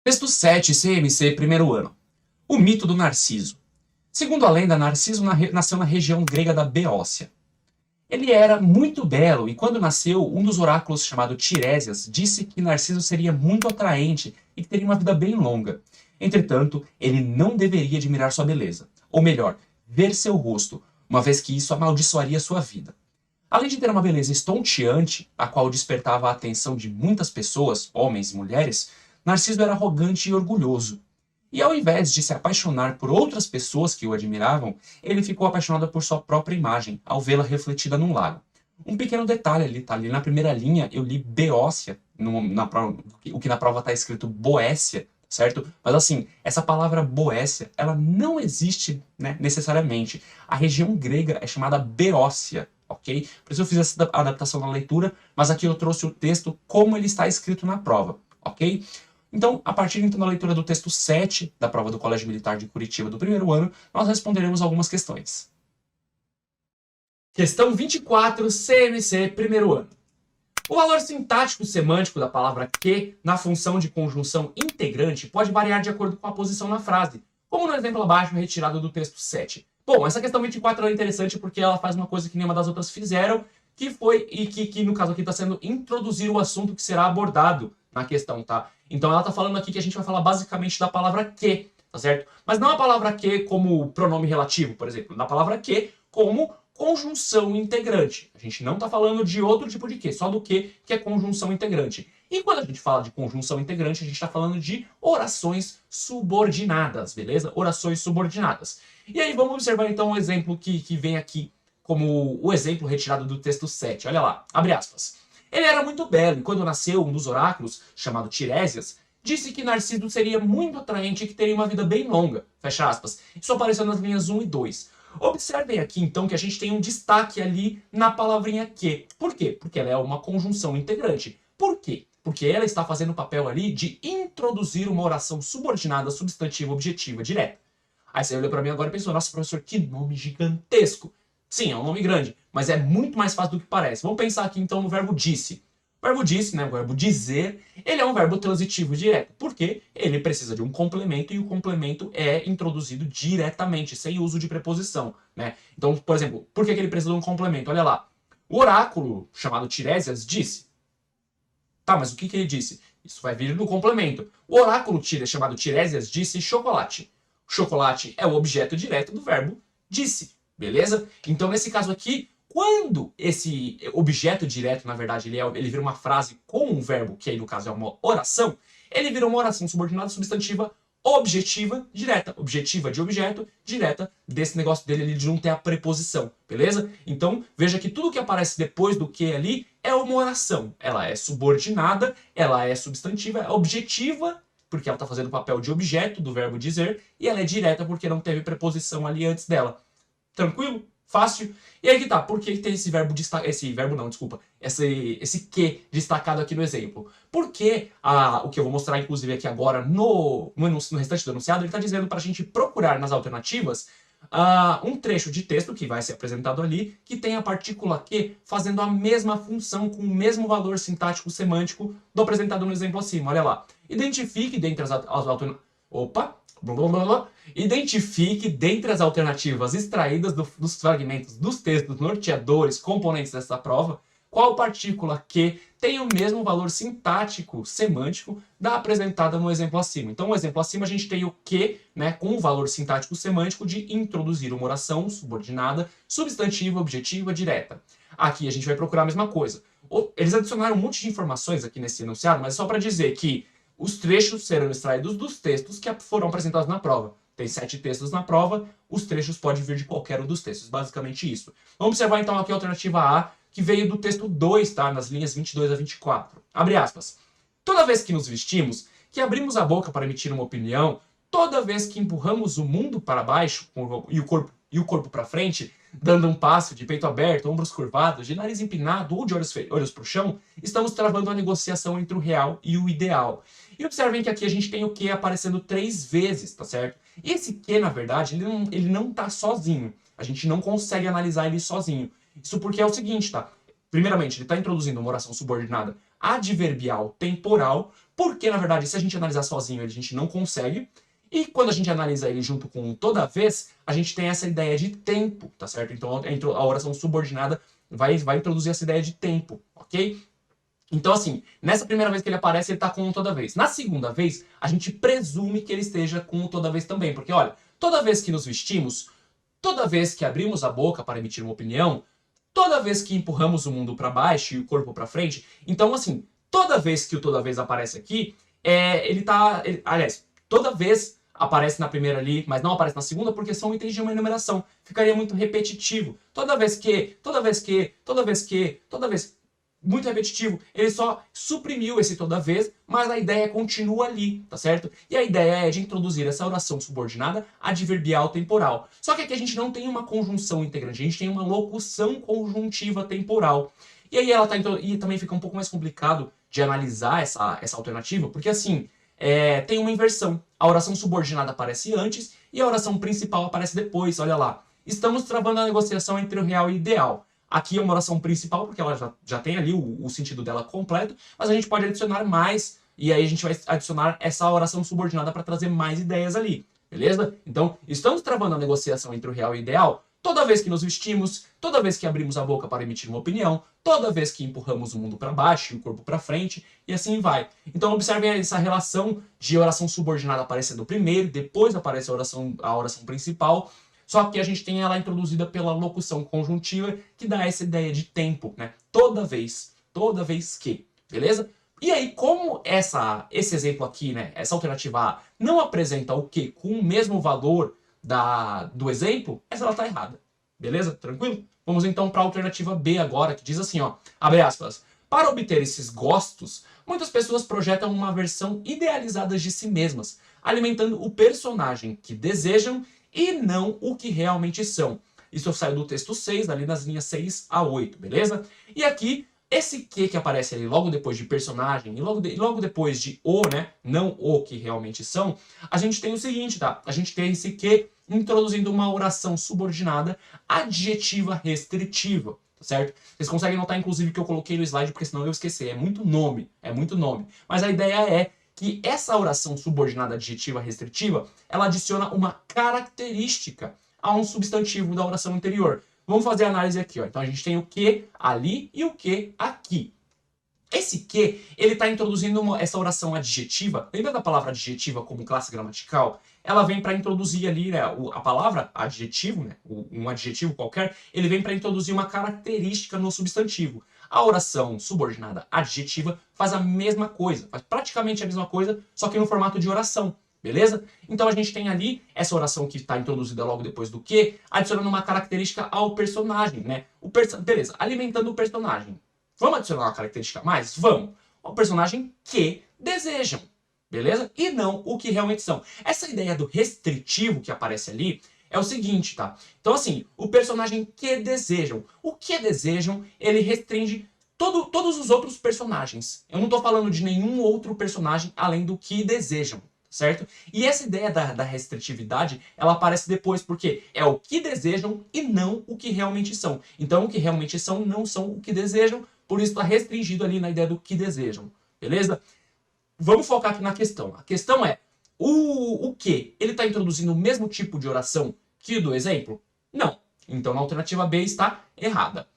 Texto 7, CMC, primeiro ano. O mito do Narciso. Segundo a lenda, Narciso nasceu na região grega da Beócia. Ele era muito belo e quando nasceu, um dos oráculos chamado Tiresias disse que Narciso seria muito atraente e que teria uma vida bem longa. Entretanto, ele não deveria admirar sua beleza, ou melhor, ver seu rosto, uma vez que isso amaldiçoaria sua vida. Além de ter uma beleza estonteante, a qual despertava a atenção de muitas pessoas, homens e mulheres, Narciso era arrogante e orgulhoso. E ao invés de se apaixonar por outras pessoas que o admiravam, ele ficou apaixonado por sua própria imagem, ao vê-la refletida num lago. Um pequeno detalhe ali, tá? Ali na primeira linha eu li Beócia, o que na prova está escrito Boécia, certo? Mas assim, essa palavra Boécia, ela não existe, né, necessariamente. A região grega é chamada Beócia, ok? Por isso eu fiz essa adaptação na leitura, mas aqui eu trouxe o texto como ele está escrito na prova, ok? Então, a partir então da leitura do texto 7 da prova do Colégio Militar de Curitiba do primeiro ano, nós responderemos algumas questões. Questão 24, CMC, primeiro ano. O valor sintático semântico da palavra que na função de conjunção integrante pode variar de acordo com a posição na frase, como no exemplo abaixo retirado do texto 7. Bom, essa questão 24 é interessante porque ela faz uma coisa que nenhuma das outras fizeram, que foi, e que no caso aqui está sendo introduzir o assunto que será abordado na questão, tá? Então ela tá falando aqui que a gente vai falar basicamente da palavra que, tá certo? Mas não a palavra que como pronome relativo, por exemplo, da palavra que como conjunção integrante. A gente não tá falando de outro tipo de que, só do que é conjunção integrante. E quando a gente fala de conjunção integrante, a gente tá falando de orações subordinadas, beleza? Orações subordinadas. E aí vamos observar então um exemplo que vem aqui como o exemplo retirado do texto 7. Olha lá, abre aspas. Ele era muito belo e quando nasceu, um dos oráculos, chamado Tiresias, disse que Narciso seria muito atraente e que teria uma vida bem longa. Fecha aspas. Isso apareceu nas linhas 1 e 2. Observem aqui, então, que a gente tem um destaque ali na palavrinha que. Por quê? Porque ela é uma conjunção integrante. Por quê? Porque ela está fazendo o papel ali de introduzir uma oração subordinada, substantiva, objetiva, direta. Aí você olhou para mim agora e pensou, nossa, professor, que nome gigantesco. Sim, é um nome grande, mas é muito mais fácil do que parece. Vamos pensar aqui então no verbo disse. O verbo disse, né, o verbo dizer, ele é um verbo transitivo direto, porque ele precisa de um complemento e o complemento é introduzido diretamente, sem uso de preposição, né? Então, por exemplo, por que ele precisa de um complemento? Olha lá. O oráculo, chamado Tiresias, disse. Tá, mas o que ele disse? Isso vai vir no complemento. O oráculo chamado Tiresias disse chocolate. Chocolate é o objeto direto do verbo disse. Beleza? Então, nesse caso aqui, quando esse objeto direto, na verdade, ele vira uma frase com um verbo, que aí no caso é uma oração, ele vira uma oração subordinada substantiva objetiva direta. Objetiva de objeto, direta desse negócio dele ali de não ter a preposição. Beleza? Então, veja que tudo que aparece depois do que ali é uma oração. Ela é subordinada, ela é substantiva, é objetiva, porque ela está fazendo o papel de objeto do verbo dizer, e ela é direta porque não teve preposição ali antes dela. Tranquilo? Fácil? E aí que tá, por que tem esse verbo esse que destacado aqui no exemplo? Porque o que eu vou mostrar, inclusive, aqui agora no restante do enunciado, ele está dizendo para a gente procurar nas alternativas um trecho de texto que vai ser apresentado ali, que tem a partícula que fazendo a mesma função com o mesmo valor sintático semântico do apresentado no exemplo acima. Olha lá. Identifique dentre as alternativas... Opa! Blá, blá, blá, blá. Identifique dentre as alternativas extraídas dos fragmentos dos textos norteadores componentes dessa prova qual partícula que tem o mesmo valor sintático semântico da apresentada no exemplo acima. Então, no exemplo acima a gente tem o que, né, com o valor sintático semântico de introduzir uma oração subordinada, substantiva, objetiva, direta. Aqui a gente vai procurar a mesma coisa. Eles adicionaram um monte de informações aqui nesse enunciado, mas é só para dizer que os trechos serão extraídos dos textos que foram apresentados na prova. Tem 7 textos na prova, os trechos podem vir de qualquer um dos textos, basicamente isso. Vamos observar então aqui a alternativa A, que veio do texto 2, tá? Nas linhas 22 a 24. Abre aspas. Toda vez que nos vestimos, que abrimos a boca para emitir uma opinião, toda vez que empurramos o mundo para baixo e o corpo para frente, dando um passo de peito aberto, ombros curvados, de nariz empinado ou de olhos para o chão, estamos travando a negociação entre o real e o ideal. E observem que aqui a gente tem o que aparecendo 3 vezes, tá certo? E esse que, na verdade, ele não tá sozinho. A gente não consegue analisar ele sozinho. Isso porque é o seguinte, tá? Primeiramente, ele está introduzindo uma oração subordinada adverbial temporal, porque, na verdade, se a gente analisar sozinho, a gente não consegue. E quando a gente analisa ele junto com toda vez, a gente tem essa ideia de tempo, tá certo? Então a oração subordinada vai introduzir essa ideia de tempo, ok? Então, assim, nessa primeira vez que ele aparece, ele tá com toda vez. Na segunda vez, a gente presume que ele esteja com toda vez também. Porque, olha, toda vez que nos vestimos, toda vez que abrimos a boca para emitir uma opinião, toda vez que empurramos o mundo para baixo e o corpo para frente. Então, assim, toda vez que o toda vez aparece aqui, aliás, toda vez aparece na primeira ali, mas não aparece na segunda, porque são itens de uma enumeração. Ficaria muito repetitivo. Toda vez que, toda vez que, toda vez que, toda vez. Muito repetitivo. Ele só suprimiu esse toda vez, mas a ideia continua ali, tá certo? E a ideia é de introduzir essa oração subordinada adverbial temporal. Só que aqui a gente não tem uma conjunção integrante, a gente tem uma locução conjuntiva temporal. E aí ela e também fica um pouco mais complicado de analisar essa alternativa, porque assim, tem uma inversão. A oração subordinada aparece antes e a oração principal aparece depois, olha lá. Estamos travando a negociação entre o real e o ideal. Aqui é uma oração principal, porque ela já tem ali o sentido dela completo, mas a gente pode adicionar mais, e aí a gente vai adicionar essa oração subordinada para trazer mais ideias ali, beleza? Então, estamos travando a negociação entre o real e o ideal toda vez que nos vestimos, toda vez que abrimos a boca para emitir uma opinião, toda vez que empurramos o mundo para baixo e o corpo para frente, e assim vai. Então, observem essa relação de oração subordinada aparecendo primeiro, depois aparece a oração principal. Só que a gente tem ela introduzida pela locução conjuntiva, que dá essa ideia de tempo, né? Toda vez que, beleza? E aí, como esse exemplo aqui, né, essa alternativa A, não apresenta o que com o mesmo valor do exemplo, essa ela tá errada, beleza? Tranquilo? Vamos então para a alternativa B agora, que diz assim, ó, abre aspas, para obter esses gostos, muitas pessoas projetam uma versão idealizada de si mesmas, alimentando o personagem que desejam e não o que realmente são. Isso saiu do texto 6, ali nas linhas 6 a 8, beleza? E aqui, esse que aparece ali logo depois de personagem e logo depois de o, né, não o que realmente são, a gente tem o seguinte, tá? A gente tem esse que introduzindo uma oração subordinada adjetiva restritiva, tá certo? Vocês conseguem notar, inclusive, que eu coloquei no slide, porque senão eu esqueci. É muito nome. Mas a ideia é que essa oração subordinada adjetiva restritiva, ela adiciona uma característica a um substantivo da oração anterior. Vamos fazer a análise aqui, ó. Então a gente tem o que ali e o que aqui. Esse que, ele está introduzindo essa oração adjetiva. Lembra da palavra adjetiva como classe gramatical? Ela vem para introduzir ali, né, a palavra adjetivo, né, um adjetivo qualquer, ele vem para introduzir uma característica no substantivo. A oração subordinada adjetiva faz a mesma coisa, faz praticamente a mesma coisa, só que no formato de oração, beleza? Então a gente tem ali essa oração que está introduzida logo depois do que, adicionando uma característica ao personagem, né? Beleza, alimentando o personagem. Vamos adicionar uma característica a mais? Vamos. O personagem que desejam, beleza? E não o que realmente são. Essa ideia do restritivo que aparece ali é o seguinte, tá? Então, assim, o personagem que desejam. O que desejam, ele restringe todos os outros personagens. Eu não tô falando de nenhum outro personagem além do que desejam, certo? E essa ideia da restritividade, ela aparece depois, porque é o que desejam e não o que realmente são. Então, o que realmente são não são o que desejam, por isso está restringido ali na ideia do que desejam, beleza? Vamos focar aqui na questão. A questão é, o que? Ele está introduzindo o mesmo tipo de oração que o do exemplo? Não. Então, a alternativa B está errada.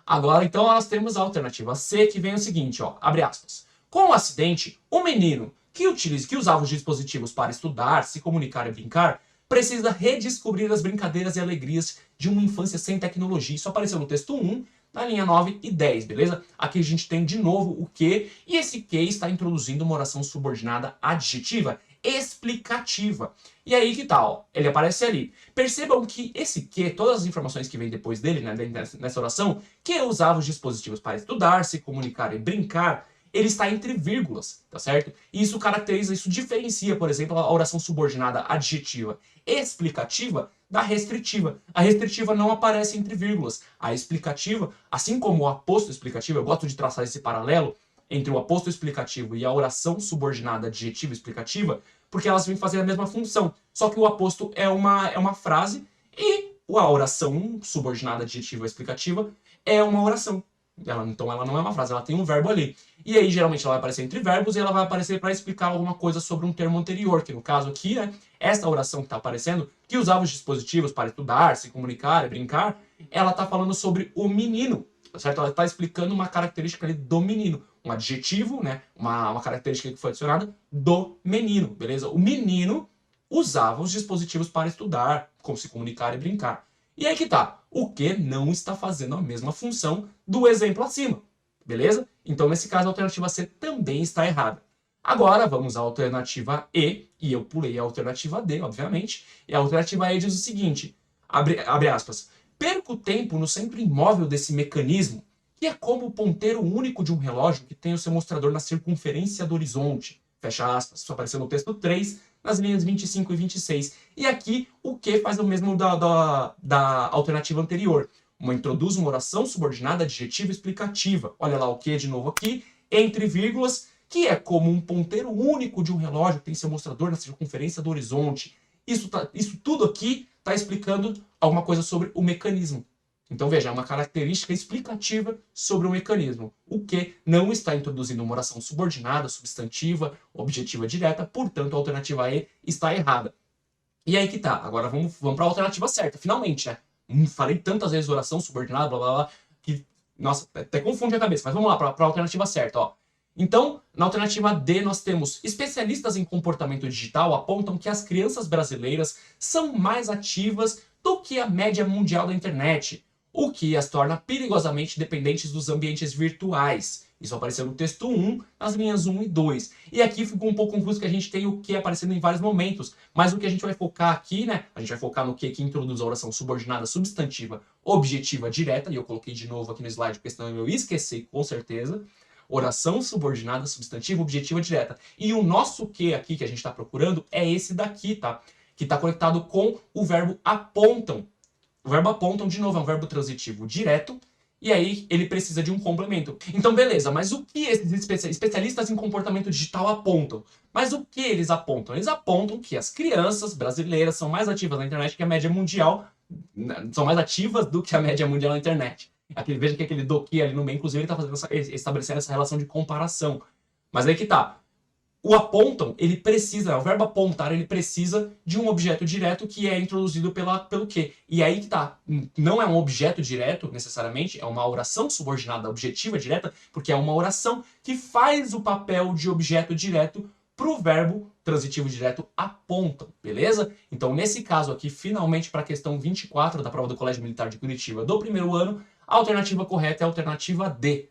Agora, então, nós temos a alternativa C, que vem o seguinte, ó, abre aspas. Com o acidente, o menino que usava os dispositivos para estudar, se comunicar e brincar, precisa redescobrir as brincadeiras e alegrias de uma infância sem tecnologia. Isso apareceu no texto 1, na linha 9 e 10, beleza? Aqui a gente tem de novo o que, e esse que está introduzindo uma oração subordinada adjetiva explicativa. E aí que tal? Ele aparece ali. Percebam que esse que, todas as informações que vêm depois dele, né, nessa oração, que usava os dispositivos para estudar, se comunicar e brincar, ele está entre vírgulas, tá certo? E isso caracteriza, isso diferencia, por exemplo, a oração subordinada adjetiva explicativa da restritiva. A restritiva não aparece entre vírgulas. A explicativa, assim como o aposto explicativo, eu gosto de traçar esse paralelo entre o aposto explicativo e a oração subordinada adjetiva explicativa, porque elas vêm fazer a mesma função. Só que o aposto é uma frase e a oração subordinada adjetiva explicativa é uma oração. Então ela não é uma frase, ela tem um verbo ali. E aí geralmente ela vai aparecer entre verbos e ela vai aparecer para explicar alguma coisa sobre um termo anterior, que no caso aqui, né, esta oração que está aparecendo, que usava os dispositivos para estudar, se comunicar e brincar, ela está falando sobre o menino, certo? Ela está explicando uma característica ali do menino, um adjetivo, né, uma característica que foi adicionada do menino, beleza? O menino usava os dispositivos para estudar, como se comunicar e brincar. E aí que tá, o que não está fazendo a mesma função do exemplo acima, beleza? Então, nesse caso, a alternativa C também está errada. Agora, vamos à alternativa E, e eu pulei a alternativa D, obviamente, e a alternativa E diz o seguinte, abre aspas, perco tempo no centro imóvel desse mecanismo, que é como o ponteiro único de um relógio que tem o seu mostrador na circunferência do horizonte, fecha aspas, isso apareceu no texto 3, nas linhas 25 e 26. E aqui, o que faz o mesmo da alternativa anterior. Introduz uma oração subordinada adjetiva explicativa. Olha lá o que de novo aqui, entre vírgulas, que é como um ponteiro único de um relógio que tem seu mostrador na circunferência do horizonte. Isso tudo aqui está explicando alguma coisa sobre o mecanismo. Então, veja, é uma característica explicativa sobre o mecanismo, o que não está introduzindo uma oração subordinada, substantiva, objetiva direta, portanto, a alternativa E está errada. E aí que tá, agora vamos para a alternativa certa, finalmente, né? Falei tantas vezes oração subordinada, blá blá blá, que, nossa, até confunde a cabeça, mas vamos lá para a alternativa certa, ó. Então, na alternativa D, nós temos especialistas em comportamento digital apontam que as crianças brasileiras são mais ativas do que a média mundial da internet, o que as torna perigosamente dependentes dos ambientes virtuais. Isso apareceu no texto 1, nas linhas 1 e 2. E aqui ficou um pouco confuso que a gente tem o que aparecendo em vários momentos, mas o que a gente vai focar aqui, né? A gente vai focar no que introduz a oração subordinada, substantiva, objetiva, direta, e eu coloquei de novo aqui no slide porque senão eu esqueci com certeza. Oração subordinada, substantiva, objetiva, direta. E o nosso que aqui que a gente está procurando é esse daqui, tá? Que está conectado com o verbo apontam. O verbo apontam, de novo, é um verbo transitivo direto, e aí ele precisa de um complemento. Então, beleza, mas o que esses especialistas em comportamento digital apontam? Mas o que eles apontam? Eles apontam que as crianças brasileiras são mais ativas na internet que a média mundial, são mais ativas do que a média mundial na internet. Veja que aquele do que ali no meio, inclusive, ele está estabelecendo essa relação de comparação. Mas aí que tá. O apontam, ele precisa, o verbo apontar, ele precisa de um objeto direto que é introduzido pelo que. E aí que tá, não é um objeto direto, necessariamente, é uma oração subordinada objetiva direta, porque é uma oração que faz o papel de objeto direto pro verbo transitivo direto apontam, beleza? Então, nesse caso aqui, finalmente, para a questão 24 da prova do Colégio Militar de Curitiba do primeiro ano, a alternativa correta é a alternativa D.